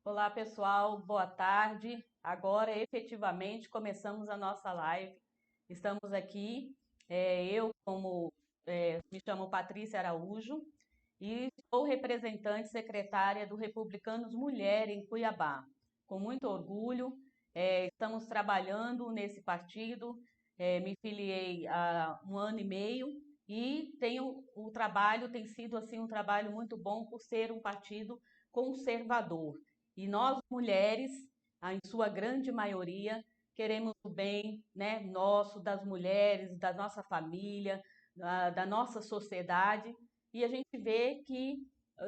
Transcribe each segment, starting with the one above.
Olá, pessoal, boa tarde. Agora, efetivamente, começamos a nossa live. Estamos aqui, eu, me chamo Patrícia Araújo e sou representante secretária do Republicanos Mulher em Cuiabá. Com muito orgulho, estamos trabalhando nesse partido, me filiei há um ano e meio e o trabalho tem sido assim um trabalho muito bom por ser um partido conservador. E nós, mulheres, em sua grande maioria, queremos o bem, né, nosso, das mulheres, da nossa família, da nossa sociedade. E a gente vê que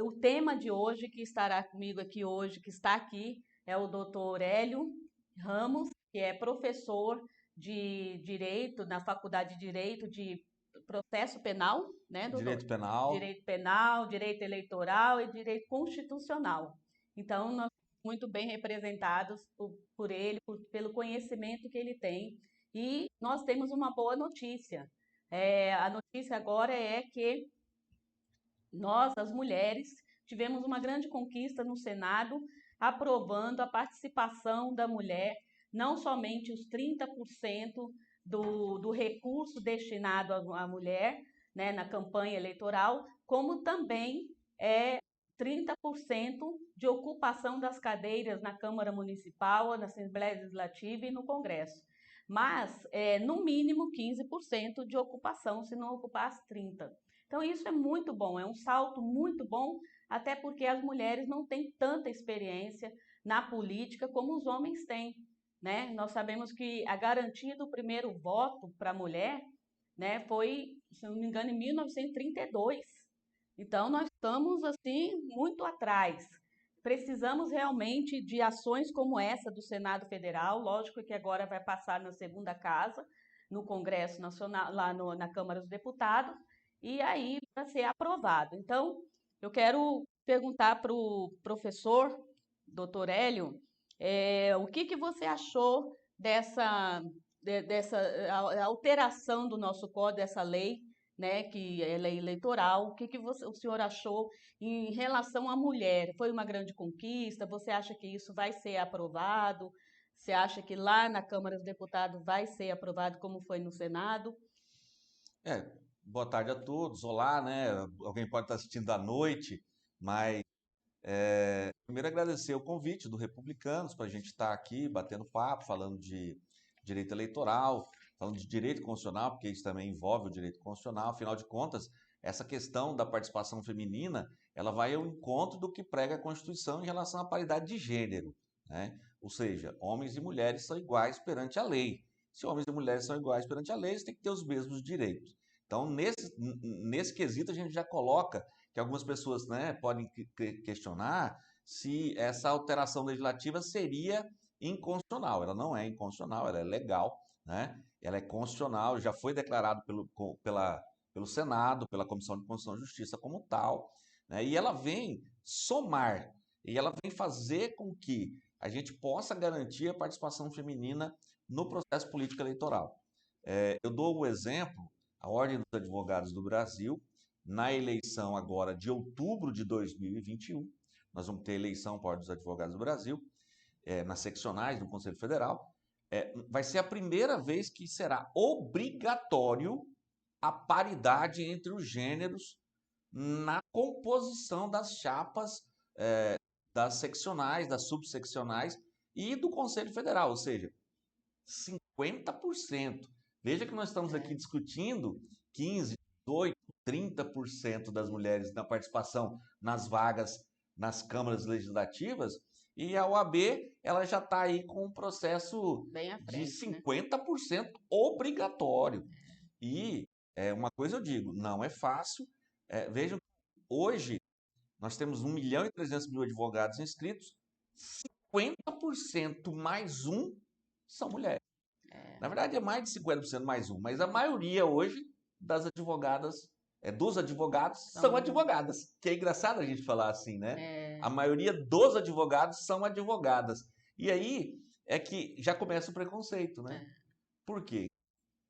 o tema de hoje, que estará comigo aqui hoje, que está aqui, é o doutor Hélio Ramos, que é professor de Direito na Faculdade de Direito de Processo Penal, né, doutor? Direito penal. Direito Penal, Direito Eleitoral e Direito Constitucional. Então, nós somos muito bem representados por ele, pelo conhecimento que ele tem. E nós temos uma boa notícia. A notícia agora é que nós, as mulheres, tivemos uma grande conquista no Senado, aprovando a participação da mulher, não somente os 30% do recurso destinado à mulher, né, na campanha eleitoral, como também 30% de ocupação das cadeiras na Câmara Municipal, na Assembleia Legislativa e no Congresso. Mas, no mínimo, 15% de ocupação, se não ocupasse 30%. Então, isso é muito bom, é um salto muito bom, até porque as mulheres não têm tanta experiência na política como os homens têm, né? Nós sabemos que a garantia do primeiro voto para a mulher, né, foi, se não me engano, em 1932. Então, nós estamos, assim, muito atrás. Precisamos realmente de ações como essa do Senado Federal, lógico que agora vai passar na segunda casa, no Congresso Nacional, lá na Câmara dos Deputados, e aí para ser aprovado. Então, eu quero perguntar para o professor, doutor Hélio, o que você achou dessa alteração do nosso código, dessa lei, né, que é lei eleitoral. O que o senhor achou em relação à mulher? Foi uma grande conquista? Você acha que isso vai ser aprovado? Você acha que lá na Câmara dos Deputados vai ser aprovado como foi no Senado? É, boa tarde a todos. Olá, né? Alguém pode estar assistindo à noite, mas primeiro agradecer o convite do Republicanos para a gente estar aqui batendo papo, falando de direito eleitoral, falando de direito constitucional, porque isso também envolve o direito constitucional. Afinal de contas, essa questão da participação feminina, ela vai ao encontro do que prega a Constituição em relação à paridade de gênero, né? Ou seja, homens e mulheres são iguais perante a lei. Se homens e mulheres são iguais perante a lei, eles têm que ter os mesmos direitos. Então, nesse quesito, a gente já coloca que algumas pessoas, né, podem questionar se essa alteração legislativa seria inconstitucional. Ela não é inconstitucional, ela é legal, né? Ela é constitucional, já foi declarado pelo Senado, pela Comissão de Constituição e Justiça como tal, né? E ela vem somar, e ela vem fazer com que a gente possa garantir a participação feminina no processo político eleitoral. Eu dou o exemplo, a Ordem dos Advogados do Brasil, na eleição agora de outubro de 2021, nós vamos ter eleição para a Ordem dos Advogados do Brasil, nas seccionais do Conselho Federal. Vai ser a primeira vez que será obrigatório a paridade entre os gêneros na composição das chapas das seccionais, das subseccionais e do Conselho Federal, ou seja, 50%. Veja que nós estamos aqui discutindo 15, 18, 30% das mulheres na participação nas vagas nas câmaras legislativas, e a OAB ela já está aí com um processo Bem à de frente, né? 50% obrigatório. E uma coisa eu digo, não é fácil. Vejam, hoje nós temos 1.300.000 advogados inscritos, 50% mais um são mulheres. É, Na verdade, é mais de 50% mais um, mas a maioria hoje das advogadas, dos advogados, são são, advogadas. Que é engraçado a gente falar assim, né? é, A maioria dos advogados são advogadas. E aí é que já começa o preconceito, né? é, Por quê?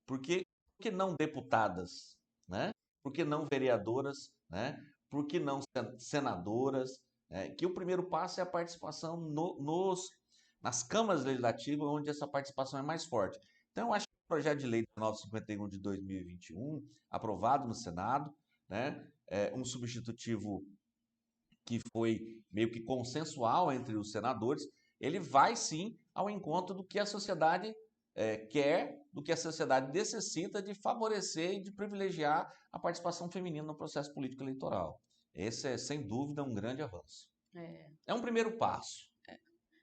Por que não deputadas, né? Por que não vereadoras, né? Por que não senadoras? que o primeiro passo é a participação nas câmaras legislativas, onde essa participação é mais forte. Então, eu acho que o projeto de lei 951 de 2021, aprovado no Senado, né, um substitutivo que foi meio que consensual entre os senadores, ele vai sim ao encontro do que a sociedade quer, do que a sociedade necessita de favorecer e de privilegiar a participação feminina no processo político eleitoral. Esse é, sem dúvida, um grande avanço. É um primeiro passo.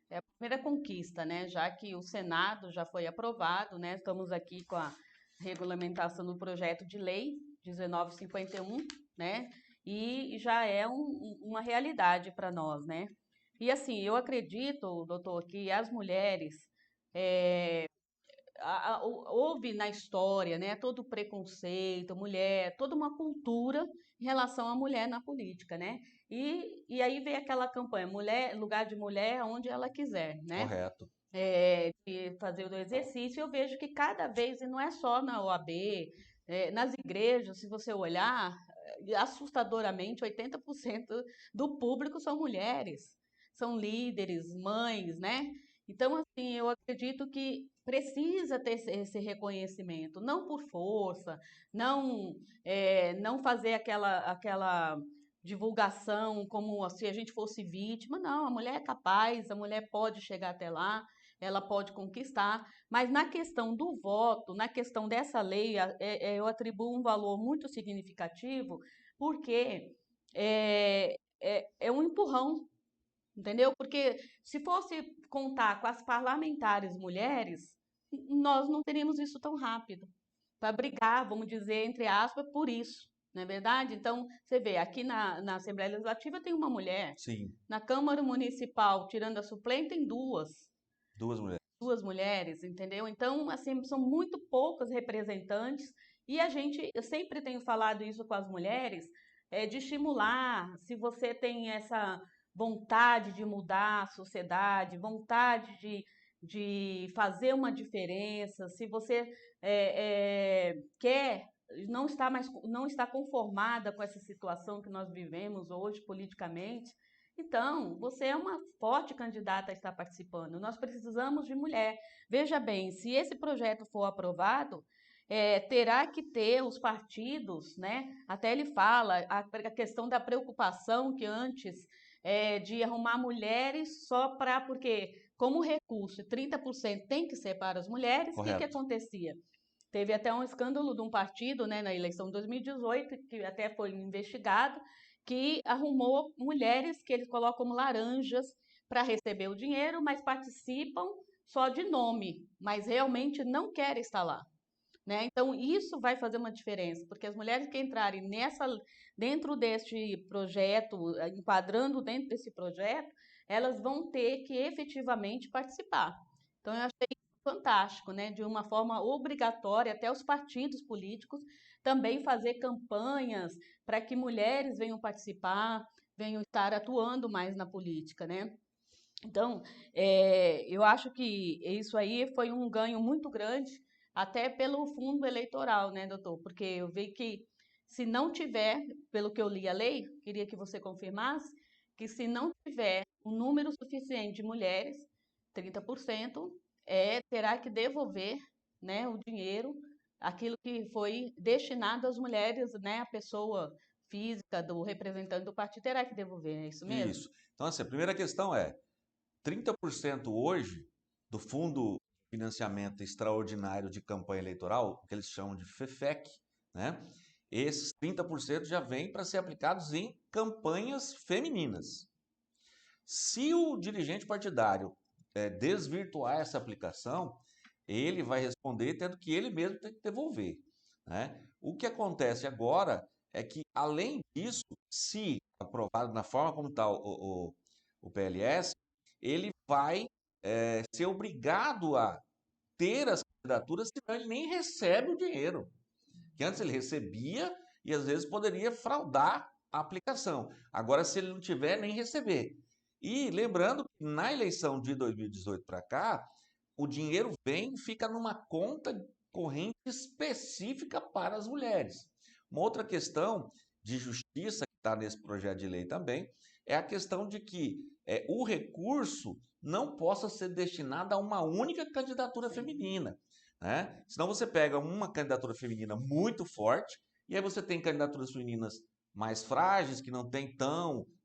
É a primeira conquista, né? Já que o Senado já foi aprovado, né? Estamos aqui com a regulamentação do projeto de lei 1951, né? E já é uma realidade para nós, né? E assim, eu acredito, doutor, que as mulheres houve na história, né, todo o preconceito, mulher, toda uma cultura em relação à mulher na política, né? E aí veio aquela campanha, mulher, lugar de mulher onde ela quiser, né? Correto. De fazer o exercício, eu vejo que cada vez, e não é só na OAB, nas igrejas, se você olhar, assustadoramente, 80% do público são mulheres, são líderes, mães, né? Então, assim, eu acredito que precisa ter esse reconhecimento, não por força, não fazer aquela divulgação como se a gente fosse vítima. Não, a mulher é capaz, a mulher pode chegar até lá, ela pode conquistar, mas na questão do voto, na questão dessa lei, eu atribuo um valor muito significativo, porque é um empurrão, entendeu? Porque se fosse contar com as parlamentares mulheres, nós não teríamos isso tão rápido, para brigar, vamos dizer, entre aspas, por isso. Não é verdade? Então, você vê, aqui na Assembleia Legislativa tem uma mulher, Sim, na Câmara Municipal, tirando a suplente, tem duas mulheres. duas mulheres, entendeu? Então, assim, são muito poucas representantes e eu sempre tenho falado isso com as mulheres, de estimular, se você tem essa vontade de mudar a sociedade, vontade de fazer uma diferença, se você quer, não está conformada com essa situação que nós vivemos hoje politicamente, então, você é uma forte candidata a estar participando. Nós precisamos de mulher. Veja bem, se esse projeto for aprovado, terá que ter os partidos, né? Até ele fala a questão da preocupação que antes de arrumar mulheres só para, porque como recurso 30% tem que ser para as mulheres, o que Correto. acontecia? Teve até um escândalo de um partido, né, na eleição de 2018, que até foi investigado, que arrumou mulheres que eles colocam como laranjas para receber o dinheiro, mas participam só de nome, mas realmente não querem estar lá. Né? Então, isso vai fazer uma diferença, porque as mulheres que entrarem dentro deste projeto, enquadrando dentro desse projeto, elas vão ter que efetivamente participar. Então, eu achei fantástico, né? De uma forma obrigatória, até os partidos políticos também fazer campanhas para que mulheres venham participar, venham estar atuando mais na política, né? Então, eu acho que isso aí foi um ganho muito grande, até pelo fundo eleitoral, né, doutor? Porque eu vi que se não tiver, pelo que eu li a lei, queria que você confirmasse, que se não tiver um número suficiente de mulheres, 30%, terá que devolver, né, o dinheiro, aquilo que foi destinado às mulheres, né, a pessoa física do representante do partido terá que devolver, é isso mesmo? Isso. Então, assim, a primeira questão 30% hoje do Fundo de Financiamento Extraordinário de Campanha Eleitoral, que eles chamam de FEFEC, né? Esses 30% já vêm para ser aplicados em campanhas femininas. Se o dirigente partidário desvirtuar essa aplicação, ele vai responder tendo que ele mesmo tem que devolver, né? O que acontece agora é que, além disso, se aprovado na forma como está o PLS, ele vai ser obrigado a ter as candidaturas, senão ele nem recebe o dinheiro. Que antes ele recebia e às vezes poderia fraudar a aplicação. Agora, se ele não tiver, nem receber. E lembrando que na eleição de 2018 para cá, o dinheiro vem e fica numa conta corrente específica para as mulheres. Uma outra questão de justiça que está nesse projeto de lei também é a questão de que o recurso não possa ser destinado a uma única candidatura feminina, né? Senão você pega uma candidatura feminina muito forte e aí você tem candidaturas femininas mais frágeis, que não têm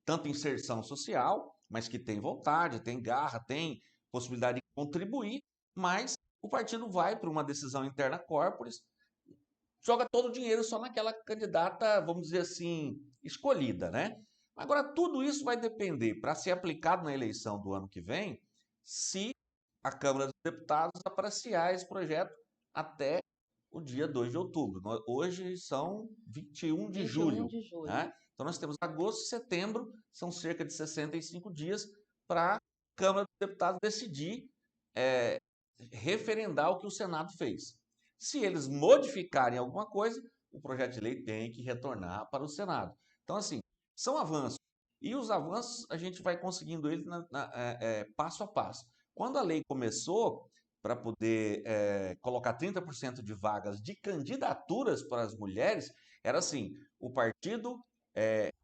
tanta inserção social, mas que têm vontade, têm garra, têm possibilidade de contribuir, mas o partido vai para uma decisão interna corporis, joga todo o dinheiro só naquela candidata, vamos dizer assim, escolhida, né? Agora, tudo isso vai depender, para ser aplicado na eleição do ano que vem, se a Câmara dos Deputados apreciar esse projeto até o dia 2 de outubro. Hoje são 21 de 21 julho. de julho. Né? Então, nós temos agosto e setembro, são cerca de 65 dias para a Câmara dos Deputados decidir referendar o que o Senado fez. Se eles modificarem alguma coisa, o projeto de lei tem que retornar para o Senado. Então, assim, são avanços. E os avanços a gente vai conseguindo eles passo a passo. Quando a lei começou, para poder colocar 30% de vagas de candidaturas para as mulheres, era assim, o partido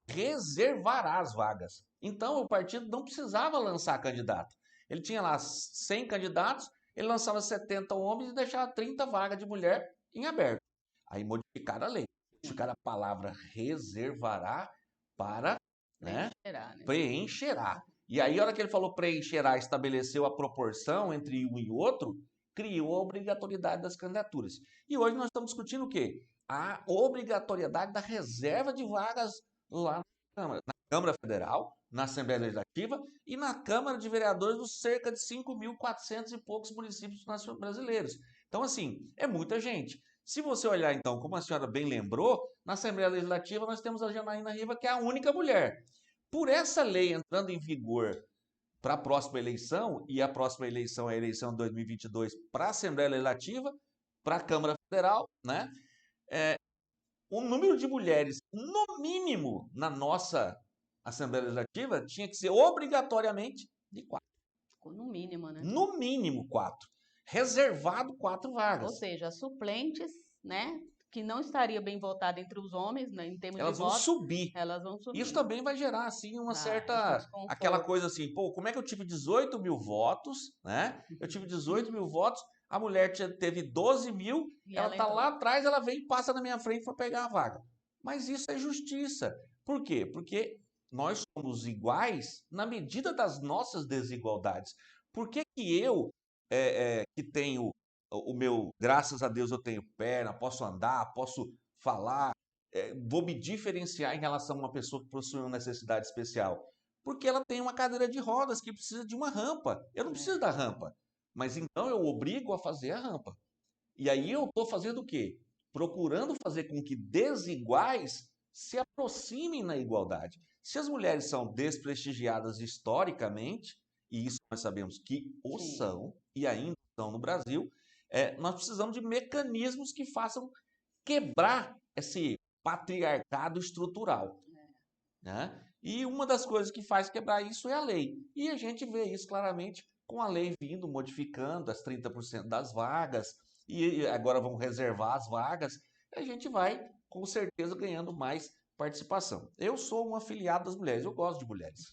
reservará as vagas. Então, o partido não precisava lançar candidato. Ele tinha lá 100 candidatos, ele lançava 70 homens e deixava 30 vagas de mulher em aberto. Aí modificaram a lei. Modificaram a palavra reservará para Preencherá, né? Preencherá. E aí, a hora que ele falou preencherá, estabeleceu a proporção entre um e outro, criou a obrigatoriedade das candidaturas. E hoje nós estamos discutindo o quê? A obrigatoriedade da reserva de vagas lá na Câmara Federal, na Assembleia Legislativa e na Câmara de Vereadores dos cerca de 5.400 e poucos municípios brasileiros. Então, assim, é muita gente. Se você olhar, então, como a senhora bem lembrou, na Assembleia Legislativa nós temos a Janaína Riva, que é a única mulher. Por essa lei entrando em vigor para a próxima eleição, e a próxima eleição é a eleição de 2022 para a Assembleia Legislativa, para a Câmara Federal, né? O número de mulheres, no mínimo, na nossa Assembleia Legislativa, tinha que ser obrigatoriamente de 4. No mínimo, né? No mínimo 4. Reservado 4 vagas. Ou seja, suplentes, né? Que não estaria bem votada entre os homens, né, em termos Elas de vão voto, subir. elas vão subir. Isso também vai gerar, assim, uma certa... desconforto. Aquela coisa assim, pô, como é que eu tive 18 mil votos, né? Eu tive 18 mil votos, a mulher teve 12 mil, E ela tá entrou. lá atrás, ela vem e passa na minha frente para pegar a vaga. Mas isso é justiça. Por quê? Porque nós somos iguais na medida das nossas desigualdades. Por que que eu, que tenho o meu... Graças a Deus eu tenho perna, posso andar, posso falar, vou me diferenciar em relação a uma pessoa que possui uma necessidade especial? Porque ela tem uma cadeira de rodas que precisa de uma rampa. Eu não preciso da rampa. Mas então eu obrigo a fazer a rampa. E aí eu estou fazendo o quê? Procurando fazer com que desiguais se aproximem na igualdade. Se as mulheres são desprestigiadas historicamente, e isso nós sabemos que o são, e ainda são no Brasil, nós precisamos de mecanismos que façam quebrar esse patriarcado estrutural. Né? E uma das coisas que faz quebrar isso é a lei. E a gente vê isso claramente com a lei vindo, modificando as 30% das vagas, e agora vão reservar as vagas, e a gente vai, com certeza, ganhando mais participação. Eu sou um afiliado das mulheres, eu gosto de mulheres.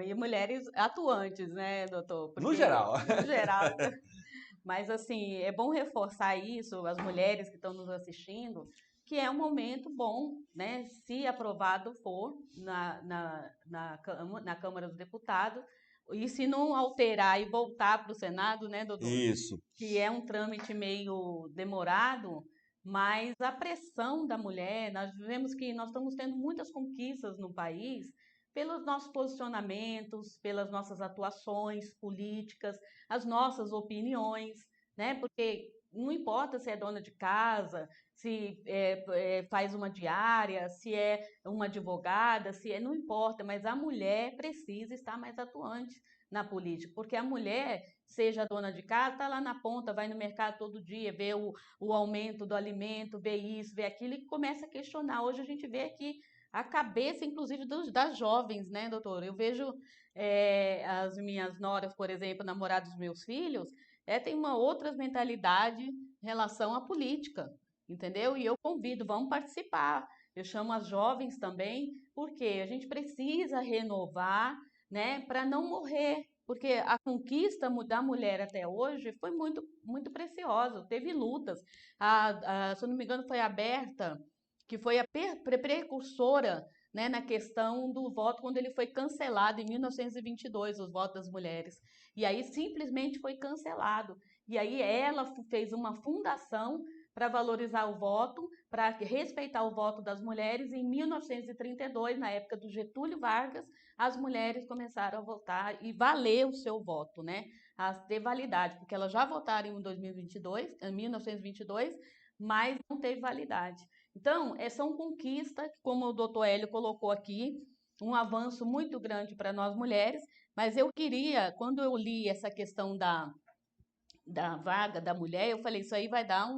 E mulheres atuantes, né, doutor? No geral. No geral. Mas, assim, é bom reforçar isso, as mulheres que estão nos assistindo, que é um momento bom, né, se aprovado for na Câmara dos Deputados, e se não alterar e voltar para o Senado, né, doutor? Isso. Que é um trâmite meio demorado, mas a pressão da mulher, nós vemos que nós estamos tendo muitas conquistas no país pelos nossos posicionamentos, pelas nossas atuações políticas, as nossas opiniões, né? Porque não importa se é dona de casa, se faz uma diária, se é uma advogada, não importa, mas a mulher precisa estar mais atuante na política, porque a mulher, seja dona de casa, está lá na ponta, vai no mercado todo dia, vê o aumento do alimento, vê isso, vê aquilo e começa a questionar. Hoje a gente vê aqui a cabeça, inclusive, das jovens, né, doutor? Eu vejo as minhas noras, por exemplo, namoradas dos meus filhos, tem uma outra mentalidade em relação à política, entendeu? E eu convido, vamos participar. eu chamo as jovens também, porque a gente precisa renovar, né, para não morrer. Porque a conquista da mulher até hoje foi muito, muito preciosa. Teve lutas. Se eu não me engano, foi a Berta, que foi a precursora, né, na questão do voto, quando ele foi cancelado em 1922, os votos das mulheres. E aí simplesmente foi cancelado. E aí ela fez uma fundação para valorizar o voto, para respeitar o voto das mulheres. Em 1932, na época do Getúlio Vargas, as mulheres começaram a votar e valer o seu voto, né? A ter validade, porque elas já votaram em 2022, em 1922, mas não teve validade. Então, são conquistas, como o doutor Hélio colocou aqui, um avanço muito grande para nós mulheres, mas eu queria, quando eu li essa questão da vaga da mulher, eu falei, isso aí vai dar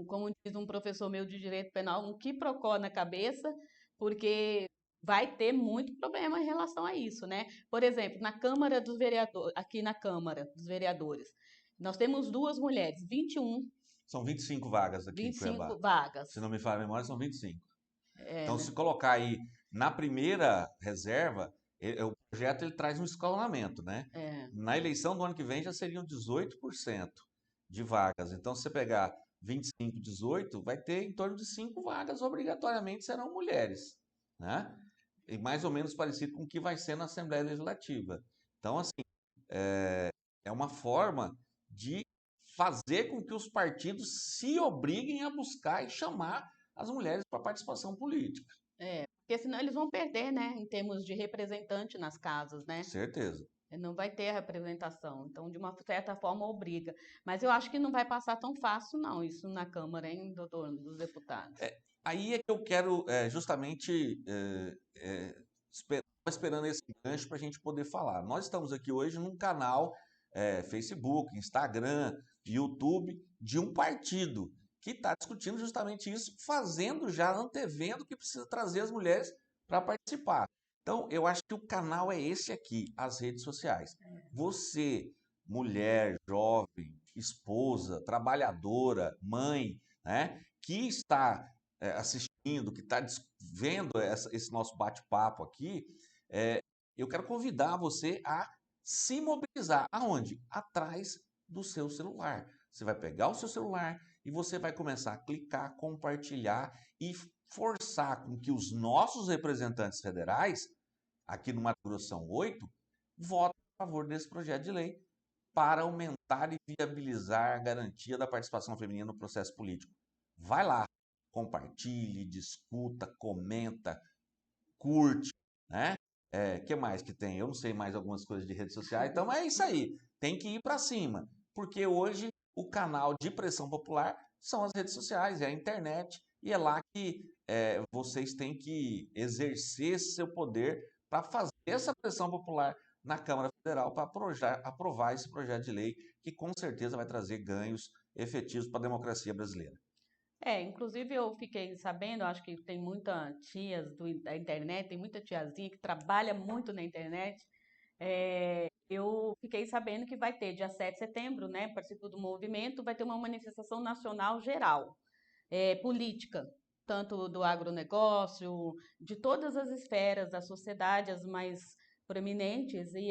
como diz um professor meu de direito penal, um quiprocó na cabeça, porque vai ter muito problema em relação a isso, né? Por exemplo, na Câmara dos Vereadores, aqui na Câmara dos Vereadores, nós temos duas mulheres, 21, São 25 vagas aqui em Cuiabá. 25 vagas. Se não me falha a memória, são 25. É, Então, né? se colocar aí na primeira reserva, o projeto ele traz um escalonamento, né? É, Na eleição do ano que vem já seriam 18% de vagas. Então, se você pegar 25, 18, vai ter em torno de 5 vagas, obrigatoriamente serão mulheres, né? E mais ou menos parecido com o que vai ser na Assembleia Legislativa. Então, assim, é uma forma de fazer com que os partidos se obriguem a buscar e chamar as mulheres para participação política. porque senão eles vão perder, né, em termos de representante nas casas, né? Certeza. Não vai ter representação. Então, de uma certa forma, obriga. Mas eu acho que não vai passar tão fácil, não, isso na Câmara, hein, doutor, dos deputados. Aí é que eu quero justamente esperando esse gancho para a gente poder falar. Nós estamos aqui hoje num canal Facebook, Instagram, YouTube de um partido que está discutindo justamente isso, fazendo já, antevendo que precisa trazer as mulheres para participar. Então, eu acho que o canal é esse aqui, as redes sociais. Você, mulher, jovem, esposa, trabalhadora, mãe, né, que está assistindo, que está vendo esse nosso bate-papo aqui, eu quero convidar você a se mobilizar. Aonde? Atrás do seu celular. Você vai pegar o seu celular e você vai começar a clicar, compartilhar e forçar com que os nossos representantes federais, aqui no Mato Grosso são 8, votem a favor desse projeto de lei para aumentar e viabilizar a garantia da participação feminina no processo político. Vai lá, compartilhe, discuta, comenta, curte, né? Que mais que tem? Eu não sei mais algumas coisas de redes sociais, então é isso aí. Tem que ir para cima, porque hoje o canal de pressão popular são as redes sociais, é a internet, e é lá que vocês têm que exercer seu poder para fazer essa pressão popular na Câmara Federal para aprovar esse projeto de lei que com certeza vai trazer ganhos efetivos para a democracia brasileira. Inclusive eu fiquei sabendo, acho que tem muita tias da internet, tem muita tiazinha que trabalha muito na internet. Eu fiquei sabendo que vai ter dia 7 de setembro, né? Participo do movimento, vai ter uma manifestação nacional geral, política, tanto do agronegócio, de todas as esferas da sociedade, as mais proeminentes, e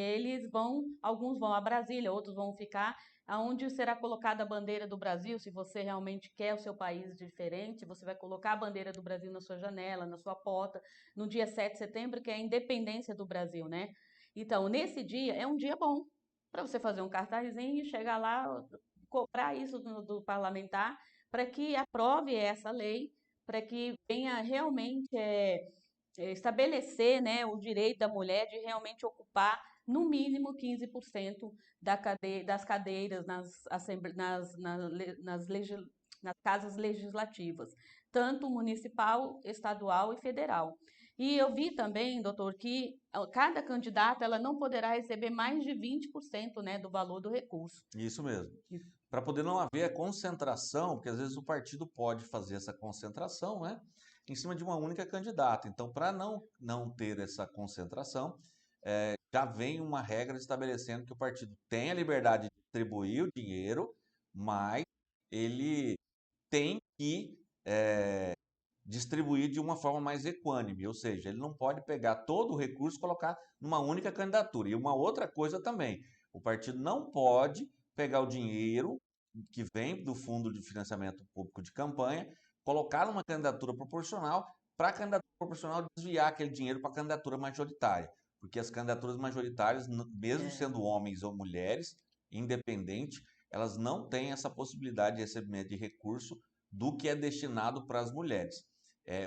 alguns vão a Brasília, outros vão ficar aonde será colocada a bandeira do Brasil. Se você realmente quer o seu país diferente, você vai colocar a bandeira do Brasil na sua janela, na sua porta, no dia 7 de setembro, que é a independência do Brasil, né? Então, nesse dia é um dia bom para você fazer um cartazinho e chegar lá, cobrar isso do parlamentar para que aprove essa lei, para que venha realmente estabelecer, né, o direito da mulher de realmente ocupar no mínimo 15% das cadeiras nas casas legislativas, tanto municipal, estadual e federal. E eu vi também, doutor, que cada candidata ela não poderá receber mais de 20%, né, do valor do recurso. Isso mesmo. Para poder não haver a concentração, porque às vezes o partido pode fazer essa concentração, né, em cima de uma única candidata. Então, para não ter essa concentração, já vem uma regra estabelecendo que o partido tem a liberdade de distribuir o dinheiro, mas ele tem que distribuir de uma forma mais equânime, ou seja, ele não pode pegar todo o recurso e colocar numa única candidatura. E uma outra coisa também, o partido não pode pegar o dinheiro que vem do Fundo de Financiamento Público de Campanha, colocar numa candidatura proporcional, para a candidatura proporcional desviar aquele dinheiro para a candidatura majoritária. Porque as candidaturas majoritárias, mesmo É, sendo homens ou mulheres, independente, elas não têm essa possibilidade de recebimento de recurso do que é destinado para as mulheres.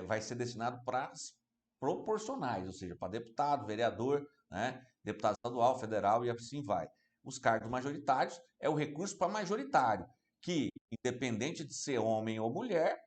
Vai ser destinado para as proporcionais, ou seja, para deputado, vereador, né, deputado estadual, federal e assim vai. Os cargos majoritários é o recurso para majoritário, que, independente de ser homem ou mulher,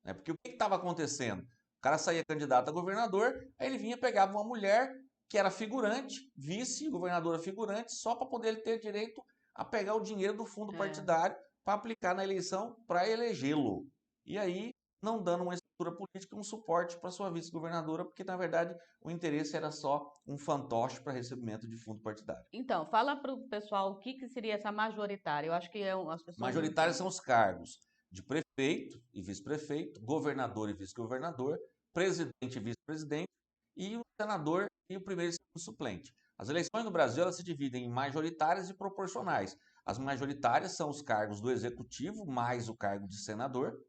né, porque o que estava acontecendo? O cara saía candidato a governador, aí ele vinha, pegava uma mulher que era figurante, vice-governadora figurante, só para poder ele ter direito a pegar o dinheiro do fundo é. partidário para aplicar na eleição para elegê-lo. E aí, não dando uma estrutura política, um suporte para sua vice-governadora, porque na verdade o interesse era só um fantoche para recebimento de fundo partidário. Então, fala para o pessoal o que, que seria essa majoritária. Eu acho que as pessoas não Majoritários entendem. são os cargos de prefeito e vice-prefeito, governador e vice-governador, presidente e vice-presidente, e o senador e o primeiro e segundo suplente. As eleições no Brasil elas se dividem em majoritárias e proporcionais. As majoritárias são os cargos do executivo mais o cargo de senador,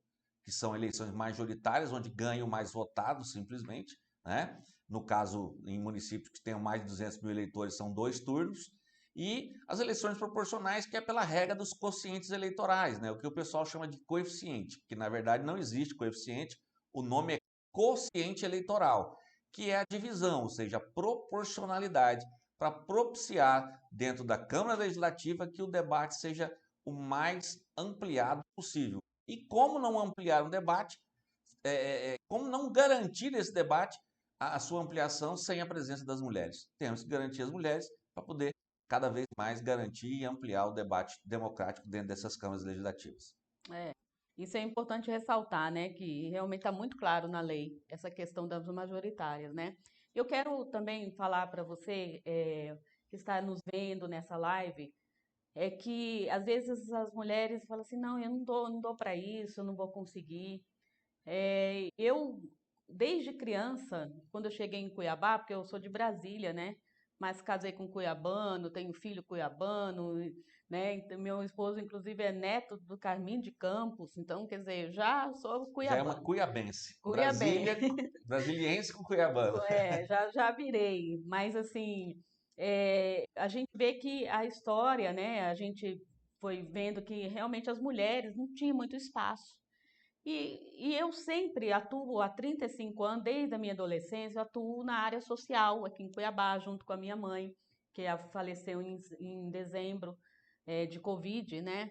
que são eleições majoritárias, onde ganha o mais votado, simplesmente. Né? No caso, em municípios que tenham mais de 200 mil eleitores, são 2 turnos. E as eleições proporcionais, que é pela regra dos quocientes eleitorais, né? O que o pessoal chama de coeficiente, que na verdade não existe coeficiente, o nome é quociente eleitoral, que é a divisão, ou seja, a proporcionalidade, para propiciar dentro da Câmara Legislativa que o debate seja o mais ampliado possível. E como não ampliar um debate, como não garantir esse debate a sua ampliação sem a presença das mulheres? Temos que garantir as mulheres para poder cada vez mais garantir e ampliar o debate democrático dentro dessas câmaras legislativas. É, isso é importante ressaltar, né, que realmente está muito claro na lei essa questão das majoritárias, né? Eu quero também falar para você que está nos vendo nessa live, é que às vezes as mulheres falam assim, não, eu não dou para isso, eu não vou conseguir. Eu, desde criança, quando eu cheguei em Cuiabá, porque eu sou de Brasília, né? Mas casei com cuiabano, tenho filho cuiabano, né? Então, meu esposo, inclusive, é neto do Carmim de Campos, então, quer dizer, eu já sou Já é uma cuiabana, cuiabense. cuiabense. Brasília, brasiliense com cuiabano. Já virei, mas assim, a gente vê que a história, né? A gente foi vendo que realmente as mulheres não tinham muito espaço. E eu sempre atuo há 35 anos, desde a minha adolescência, eu atuo na área social aqui em Cuiabá, junto com a minha mãe, que faleceu em dezembro, de Covid, né?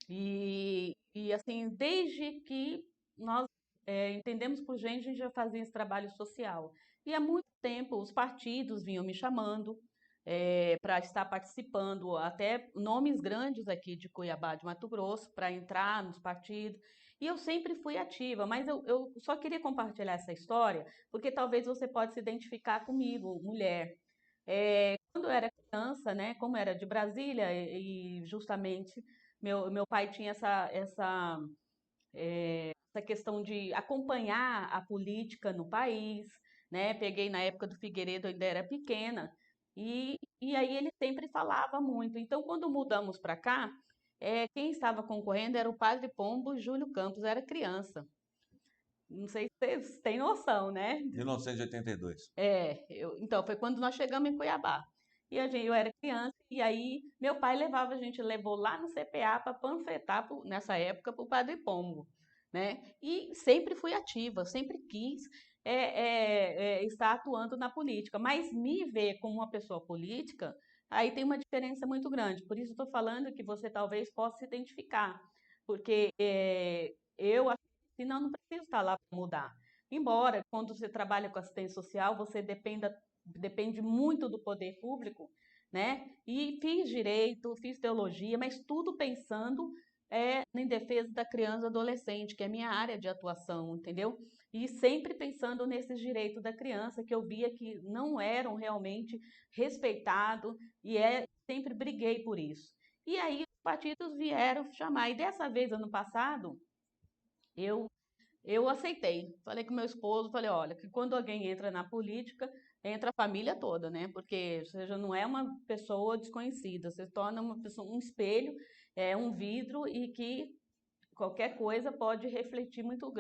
E assim, desde que nós entendemos por gente, a gente já fazia esse trabalho social. E há muito tempo os partidos vinham me chamando para estar participando, até nomes grandes aqui de Cuiabá, de Mato Grosso, para entrar nos partidos. E eu sempre fui ativa, mas eu só queria compartilhar essa história, porque talvez você possa se identificar comigo, mulher. Quando eu era criança, né, como era de Brasília, e justamente meu pai tinha essa questão de acompanhar a política no país, né? Peguei na época do Figueiredo, eu ainda era pequena, e aí ele sempre falava muito. Então, quando mudamos para cá, quem estava concorrendo era o Padre Pombo e Júlio Campos, era criança. Não sei se vocês têm noção, né? 1982. Então, foi quando nós chegamos em Cuiabá. Eu era criança, e aí meu pai levava a gente, levou lá no CPA para panfletar, nessa época, para o Padre Pombo, né? E sempre fui ativa, sempre quis estar atuando na política, mas me ver como uma pessoa política, aí tem uma diferença muito grande. Por isso estou falando que você talvez possa se identificar, porque eu acho que senão não preciso estar lá para mudar. Embora, quando você trabalha com assistência social, você depende muito do poder público, né? E fiz direito, fiz teologia, mas tudo pensando em defesa da criança e adolescente, que é a minha área de atuação, entendeu? E sempre pensando nesses direitos da criança, que eu via que não eram realmente respeitados, e sempre briguei por isso. E aí os partidos vieram chamar. E dessa vez, ano passado, eu Eu aceitei. Falei com meu esposo, falei, olha, que quando alguém entra na política, entra a família toda, né? Porque você já não é uma pessoa desconhecida, você se torna uma pessoa, um espelho, um vidro e que qualquer coisa pode refletir muito,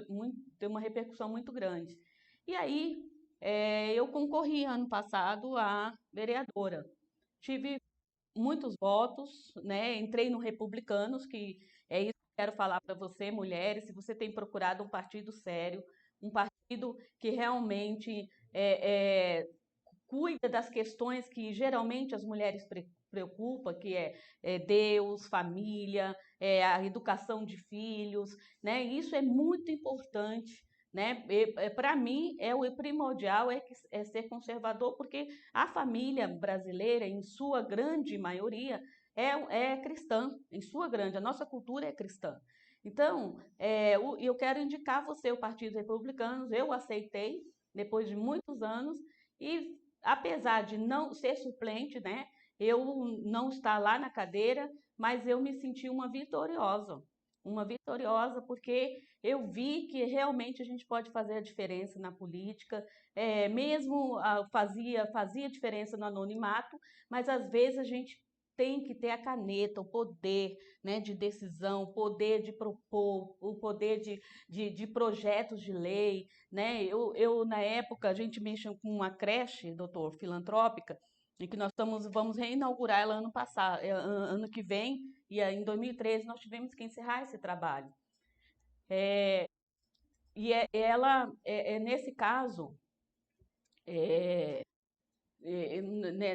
ter uma repercussão muito grande. E aí, eu concorri ano passado a vereadora. Tive muitos votos, né? Entrei no Republicanos, que é isso que eu quero falar para você, mulheres, se você tem procurado um partido sério, um partido que realmente cuida das questões que geralmente as mulheres preocupam, que é Deus, família, a educação de filhos, né? Isso é muito importante, né? Para mim, o primordial é ser conservador, porque a família brasileira, em sua grande maioria, é cristã, em sua grande, a nossa cultura é cristã. Então, eu quero indicar você o Partido Republicano, eu aceitei, depois de muitos anos, e apesar de não ser suplente, né, eu não estar lá na cadeira, mas eu me senti uma vitoriosa porque eu vi que realmente a gente pode fazer a diferença na política, mesmo fazia diferença no anonimato, mas às vezes a gente tem que ter a caneta, o poder, né, de decisão, o poder de propor, o poder de projetos de lei, né? Na época, a gente mexe com uma creche, doutor, filantrópica, em que vamos reinaugurar ela ano passado, ano que vem, e em 2013 nós tivemos que encerrar esse trabalho. Nesse caso, é,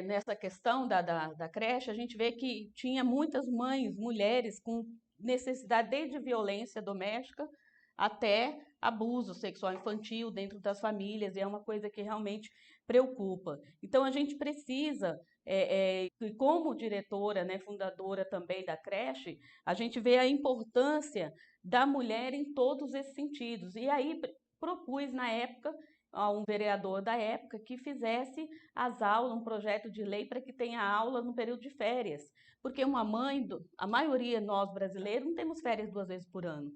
nessa questão da creche, a gente vê que tinha muitas mães, mulheres com necessidade desde violência doméstica até abuso sexual infantil dentro das famílias, e é uma coisa que realmente preocupa. Então, a gente precisa, e como diretora, né, fundadora também da creche, a gente vê a importância da mulher em todos esses sentidos. E aí propus, na época, a um vereador da época que fizesse as aulas, um projeto de lei para que tenha aula no período de férias. Porque a maioria nós brasileiros não temos férias 2 vezes por ano.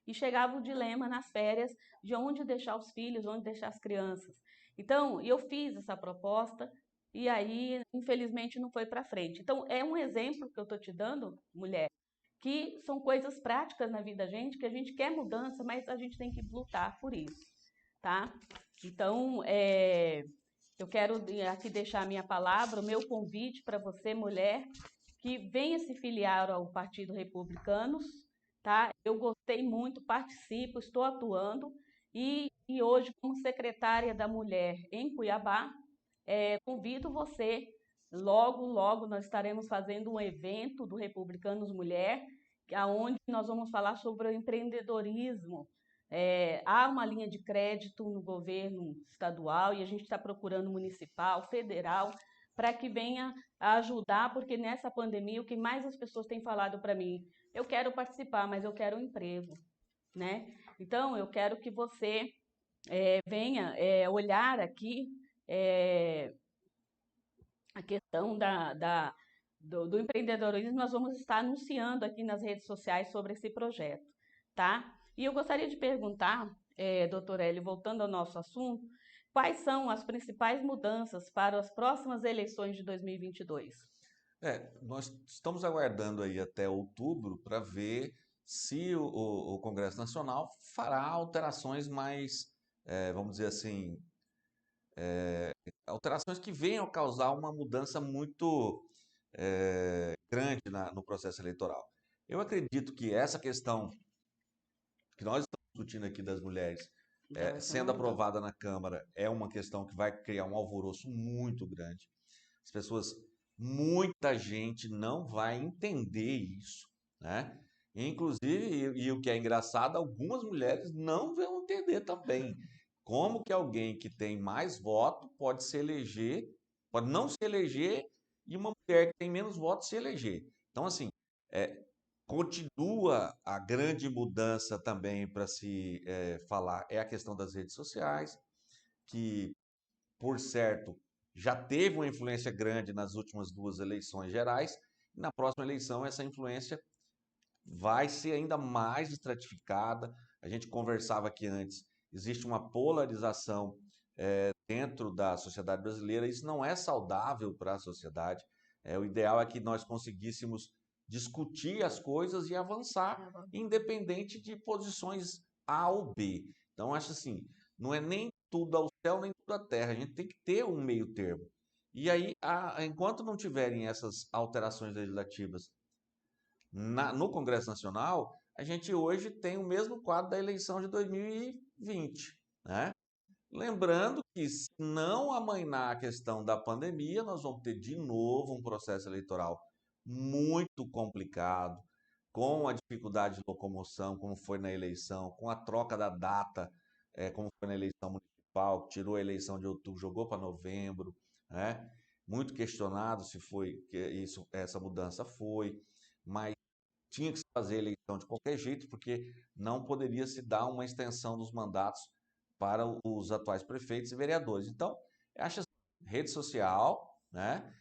E chegava o dilema nas férias de onde deixar os filhos, onde deixar as crianças. Então, eu fiz essa proposta e aí, infelizmente, não foi para frente. Então, é um exemplo que eu estou te dando, mulher, que são coisas práticas na vida da gente, que a gente quer mudança, mas a gente tem que lutar por isso, tá? Então, eu quero aqui deixar a minha palavra, o meu convite para você, mulher, que venha se filiar ao Partido Republicanos, tá? Eu gostei muito, participo, estou atuando e hoje, como secretária da Mulher em Cuiabá, convido você. Logo, logo nós estaremos fazendo um evento do Republicanos Mulher, onde nós vamos falar sobre o empreendedorismo. Há uma linha de crédito no governo estadual e a gente está procurando municipal, federal, para que venha a ajudar, porque nessa pandemia o que mais as pessoas têm falado para mim, eu quero participar, mas eu quero um emprego, né? Então eu quero que você venha olhar aqui é, a questão do empreendedorismo. Nós vamos estar anunciando aqui nas redes sociais sobre esse projeto, tá? E eu gostaria de perguntar, doutor Hélio, voltando ao nosso assunto, quais são as principais mudanças para as próximas eleições de 2022? Nós estamos aguardando aí até outubro para ver se o Congresso Nacional fará alterações mais, vamos dizer assim, alterações que venham a causar uma mudança muito grande no processo eleitoral. Eu acredito que essa questão que nós estamos discutindo aqui das mulheres, Já vai ser uma sendo mudança. aprovada na Câmara, é uma questão que vai criar um alvoroço muito grande. As pessoas, muita gente não vai entender isso, né? Inclusive, e o que é engraçado, algumas mulheres não vão entender também. Como que alguém que tem mais voto pode se eleger, pode não se eleger, e uma mulher que tem menos votos se eleger. Então, assim, é, continua a grande mudança também para se falar é a questão das redes sociais, que, por certo, já teve uma influência grande nas últimas 2 eleições gerais, e na próxima eleição essa influência vai ser ainda mais estratificada, A gente conversava aqui antes, existe uma polarização dentro da sociedade brasileira, isso não é saudável para a sociedade. O ideal é que nós conseguíssemos discutir as coisas e avançar, independente de posições A ou B. Então, acho assim, não é nem tudo ao céu, nem tudo à terra, a gente tem que ter um meio termo. E aí, enquanto não tiverem essas alterações legislativas no Congresso Nacional, a gente hoje tem o mesmo quadro da eleição de 2020, né? Lembrando que, se não amainar a questão da pandemia, nós vamos ter de novo um processo eleitoral muito complicado, com a dificuldade de locomoção, como foi na eleição, com a troca da data, como foi na eleição municipal, que tirou a eleição de outubro, jogou para novembro, né? Muito questionado se foi que essa mudança foi, mas tinha que se fazer eleição de qualquer jeito, porque não poderia se dar uma extensão dos mandatos para os atuais prefeitos e vereadores. Então, eu acho assim, rede social, né?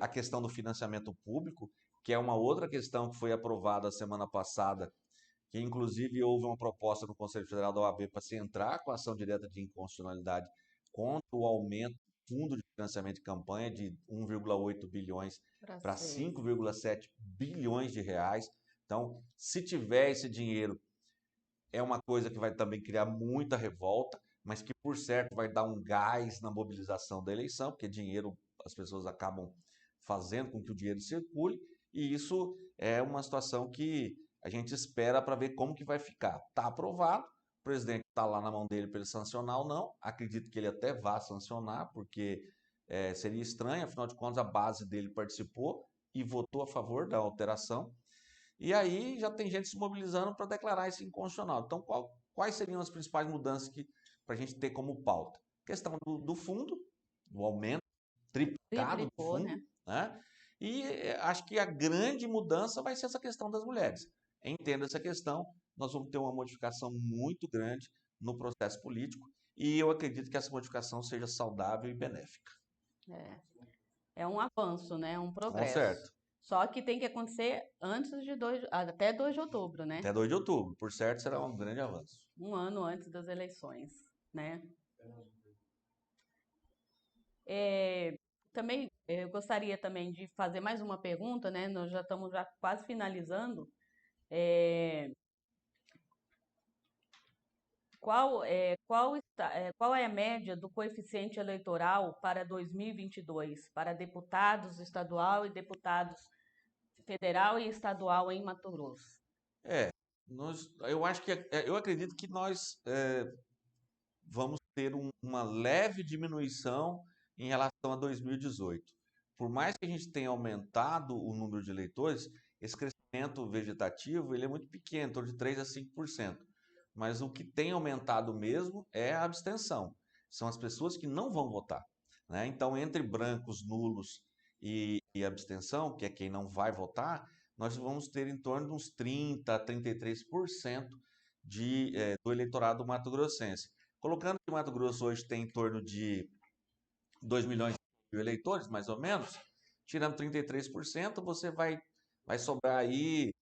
A questão do financiamento público, que é uma outra questão que foi aprovada a semana passada, que inclusive houve uma proposta no Conselho Federal da OAB para se entrar com ação direta de inconstitucionalidade contra o aumento do fundo de financiamento de campanha de 1,8 bilhões para 5,7 bilhões de reais. Então, se tiver esse dinheiro, é uma coisa que vai também criar muita revolta, mas que, por certo, vai dar um gás na mobilização da eleição, porque dinheiro, as pessoas acabam fazendo com que o dinheiro circule, e isso é uma situação que a gente espera para ver como que vai ficar. Está aprovado, o presidente está lá na mão dele para ele sancionar ou não, acredito que ele até vá sancionar, porque seria estranho, afinal de contas a base dele participou e votou a favor da alteração, e aí já tem gente se mobilizando para declarar isso inconstitucional. Então, quais seriam as principais mudanças para a gente ter como pauta? Questão do fundo, o aumento triplicado do Triplicou, fundo, né? né? E acho que a grande mudança vai ser essa questão das mulheres. Entenda essa questão, nós vamos ter uma modificação muito grande no processo político e eu acredito que essa modificação seja saudável e benéfica. É um avanço, né? Um Com progresso. certo. Só que tem que acontecer até 2 de outubro, né? Até 2 de outubro, por certo, será um grande avanço. Um ano antes das eleições, né? Também eu gostaria também de fazer mais uma pergunta, né? Nós já estamos quase finalizando. É, qual é a média do coeficiente eleitoral para 2022 para deputados estadual e deputados federal e estadual em Mato Grosso? Eu acho que eu acredito que nós vamos ter uma leve diminuição em relação a 2018. Por mais que a gente tenha aumentado o número de eleitores, esse crescimento vegetativo ele é muito pequeno, em torno de 3 a 5%. Mas o que tem aumentado mesmo é a abstenção. São as pessoas que não vão votar, né? Então, entre brancos, nulos e abstenção, que é quem não vai votar, nós vamos ter em torno de uns 30 a 33% do eleitorado mato-grossense. Colocando que Mato Grosso hoje tem em torno de 2 milhões de eleitores, mais ou menos, tirando 33%, você vai sobrar aí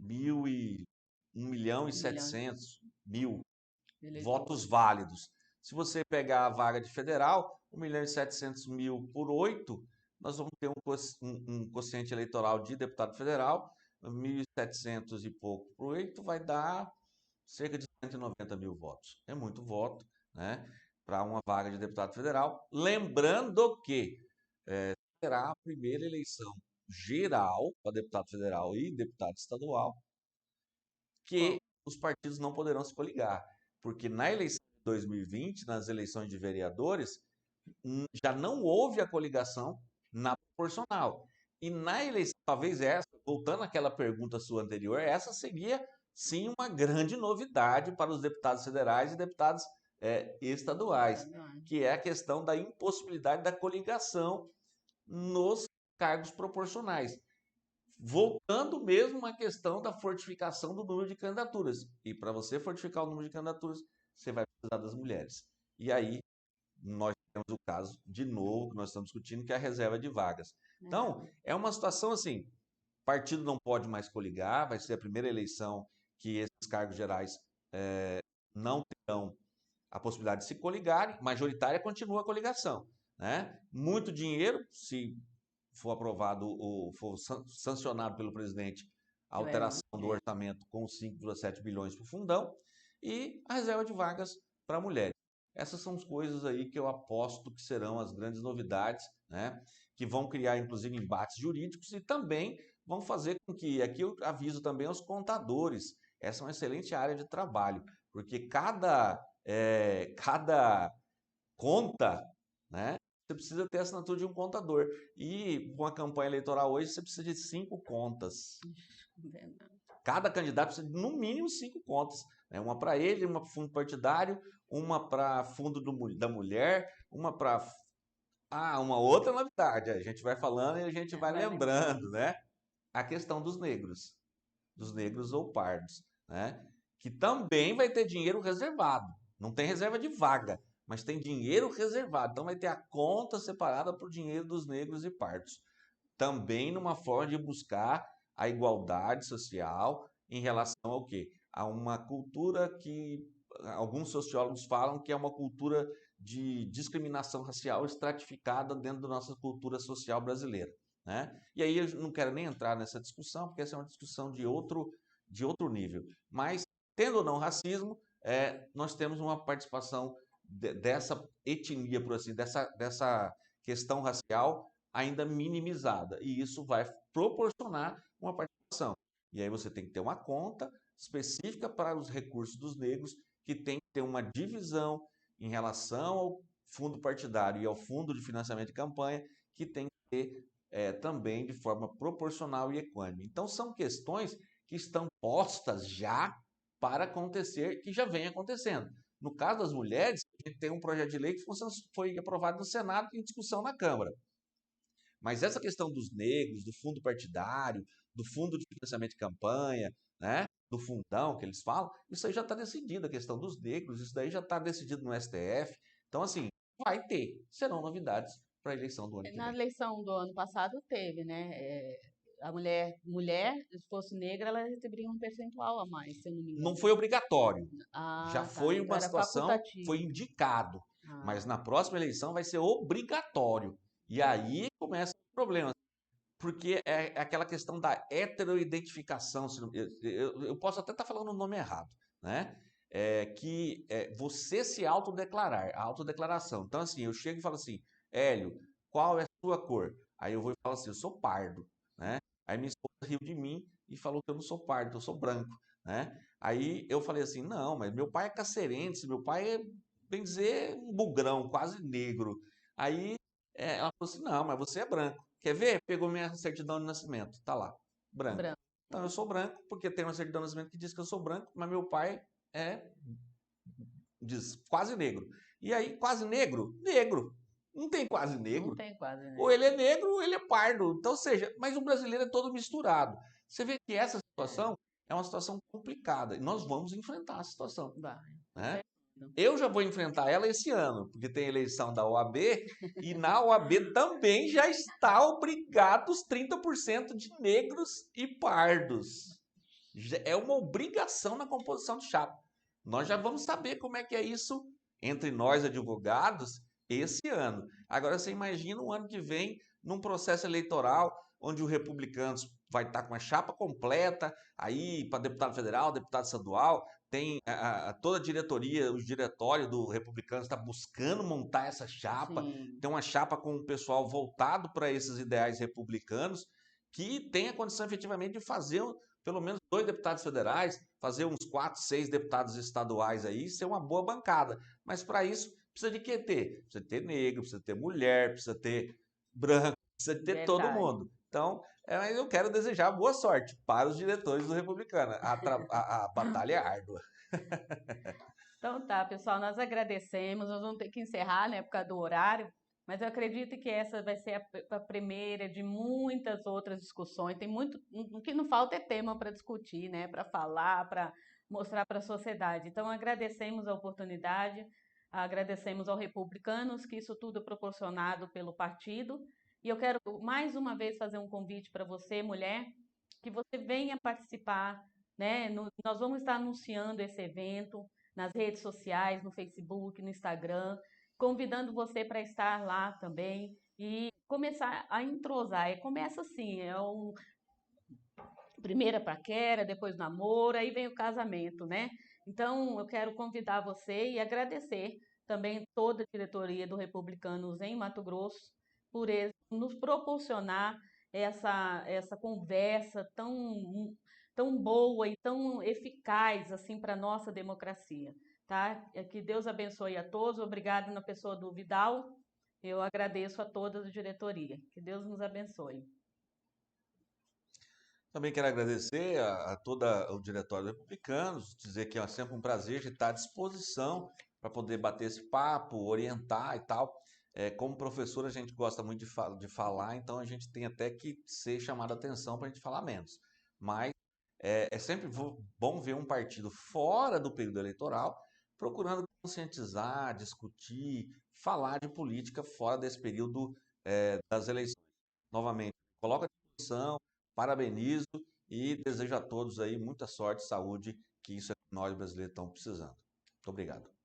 1 milhão e 700 mil votos válidos. Se você pegar a vaga de federal, 1 milhão e 700 mil por 8, nós vamos ter um quociente eleitoral de deputado federal, 1.700 e pouco por 8 vai dar cerca de 190 mil votos. É muito voto, né, para uma vaga de deputado federal. Lembrando que será a primeira eleição geral para deputado federal e deputado estadual que os partidos não poderão se coligar. Porque na eleição de 2020, nas eleições de vereadores, já não houve a coligação na proporcional. E na eleição, talvez essa, voltando àquela pergunta sua anterior, essa seria sim uma grande novidade para os deputados federais e deputados estaduais, que é a questão da impossibilidade da coligação nos cargos proporcionais. Voltando mesmo à questão da fortificação do número de candidaturas. E para você fortificar o número de candidaturas, você vai precisar das mulheres. E aí, nós temos o caso, de novo, que nós estamos discutindo, que é a reserva de vagas. Então, é uma situação assim, partido não pode mais coligar, vai ser a primeira eleição que esses cargos gerais não terão a possibilidade de se coligarem, majoritária continua a coligação, né? Muito dinheiro, se for aprovado ou for sancionado pelo presidente a alteração do orçamento com 5,7 bilhões para o fundão e a reserva de vagas para mulheres. Essas são as coisas aí que eu aposto que serão as grandes novidades, né? Que vão criar, inclusive, embates jurídicos e também vão fazer com que, aqui eu aviso também aos contadores, essa é uma excelente área de trabalho, porque cada conta, né? Você precisa ter a assinatura de um contador. E com a campanha eleitoral hoje, você precisa de 5 contas. Cada candidato precisa de, no mínimo, 5 contas. Né? Uma para ele, uma para fundo partidário, uma para fundo da mulher, uma para... uma outra novidade. A gente vai falando e a gente vai lembrando, né? A questão dos negros ou pardos, né? Que também vai ter dinheiro reservado. Não tem reserva de vaga, mas tem dinheiro reservado. Então vai ter a conta separada para o dinheiro dos negros e pardos. Também numa forma de buscar a igualdade social em relação ao quê? A uma cultura que alguns sociólogos falam que é uma cultura de discriminação racial estratificada dentro da nossa cultura social brasileira. Né? E aí eu não quero nem entrar nessa discussão, porque essa é uma discussão de outro nível. Mas, tendo ou não racismo, nós temos uma participação dessa etnia, por assim, dessa questão racial ainda minimizada. E isso vai proporcionar uma participação. E aí você tem que ter uma conta específica para os recursos dos negros, que tem que ter uma divisão em relação ao fundo partidário e ao fundo de financiamento de campanha, que tem que ter também de forma proporcional e equânime. Então são questões que estão postas já para acontecer, que já vem acontecendo. No caso das mulheres, a gente tem um projeto de lei que foi aprovado no Senado e em discussão na Câmara. Mas essa questão dos negros, do fundo partidário, do fundo de financiamento de campanha, né, do fundão que eles falam, isso aí já está decidido, a questão dos negros, isso daí já está decidido no STF. Então, assim, vai ter, serão novidades para a eleição do ano que Na vem. eleição do ano passado teve, né? A mulher, se fosse negra, ela receberia um percentual a mais, se eu não me engano. Não foi obrigatório, já Ah, tá. foi Então uma era situação, foi facultativo. indicado, mas Ah, na próxima eleição vai ser obrigatório. E aí começa o problema, porque é aquela questão da heteroidentificação. Eu posso até estar falando o nome errado, né? Você se autodeclarar, a autodeclaração. Então, assim, eu chego e falo assim, Hélio, qual é a sua cor? Aí eu vou e falo assim, eu sou pardo, né? Aí minha esposa riu de mim e falou que eu não sou pardo, que eu sou branco, né? Aí eu falei assim, não, mas meu pai é cacerense, meu pai é, bem dizer, um bugrão, quase negro. Aí ela falou assim, não, mas você é branco. Quer ver? Pegou minha certidão de nascimento, tá lá, branco. branco. Então eu sou branco, porque tem uma certidão de nascimento que diz que eu sou branco, mas meu pai diz quase negro. E aí, quase negro? Negro. Não tem quase Não negro. tem quase, Ou né? ele é negro ou ele é pardo. Então, seja, mas o brasileiro é todo misturado. Você vê que essa situação é uma situação complicada. E nós vamos enfrentar a situação. Vai, com Né? certeza. Eu já vou enfrentar ela esse ano, porque tem eleição da OAB, e na OAB também já está obrigado os 30% de negros e pardos. É uma obrigação na composição de chapa. Nós já vamos saber como é que é isso entre nós, advogados, esse ano. Agora, você imagina o ano que vem, num processo eleitoral, onde o Republicanos vai estar com a chapa completa, aí para deputado federal, deputado estadual, tem toda a diretoria, o diretório do Republicanos está buscando montar essa chapa, Sim. tem uma chapa com o pessoal voltado para esses ideais republicanos, que tem a condição efetivamente de fazer pelo menos 2 deputados federais, fazer uns 4, 6 deputados estaduais aí, ser uma boa bancada. Mas para isso, precisa de quê ter? Precisa ter negro, precisa ter mulher, precisa ter branco, precisa ter todo Verdade. mundo. Então, eu quero desejar boa sorte para os diretores do Republicano. A batalha é árdua. Então tá, pessoal, nós agradecemos. Nós vamos ter que encerrar, né, por causa do horário, mas eu acredito que essa vai ser a primeira de muitas outras discussões. Tem muito, o que não falta é tema para discutir, né, para falar, para mostrar para a sociedade. Então agradecemos a oportunidade, agradecemos aos republicanos que isso tudo é proporcionado pelo partido. E eu quero mais uma vez fazer um convite para você, mulher, que você venha participar, né? Nós vamos estar anunciando esse evento nas redes sociais, no Facebook, no Instagram, convidando você para estar lá também e começar a entrosar. Começa assim, primeira paquera, depois namoro, aí vem o casamento, né? Então, eu quero convidar você e agradecer também toda a diretoria do Republicanos em Mato Grosso por eles nos proporcionar essa conversa tão boa e tão eficaz assim para a nossa democracia, tá? Que Deus abençoe a todos. Obrigada na pessoa do Vidal. Eu agradeço a toda a diretoria. Que Deus nos abençoe. Também quero agradecer a todo o Diretório dos Republicanos, dizer que é sempre um prazer de estar à disposição para poder bater esse papo, orientar e tal. Como professor, a gente gosta muito de falar, então a gente tem até que ser chamado a atenção para a gente falar menos. Mas é sempre bom ver um partido fora do período eleitoral procurando conscientizar, discutir, falar de política fora desse período das eleições. Novamente, coloca à disposição, parabenizo e desejo a todos aí muita sorte e saúde, que isso é que nós brasileiros estamos precisando. Muito obrigado.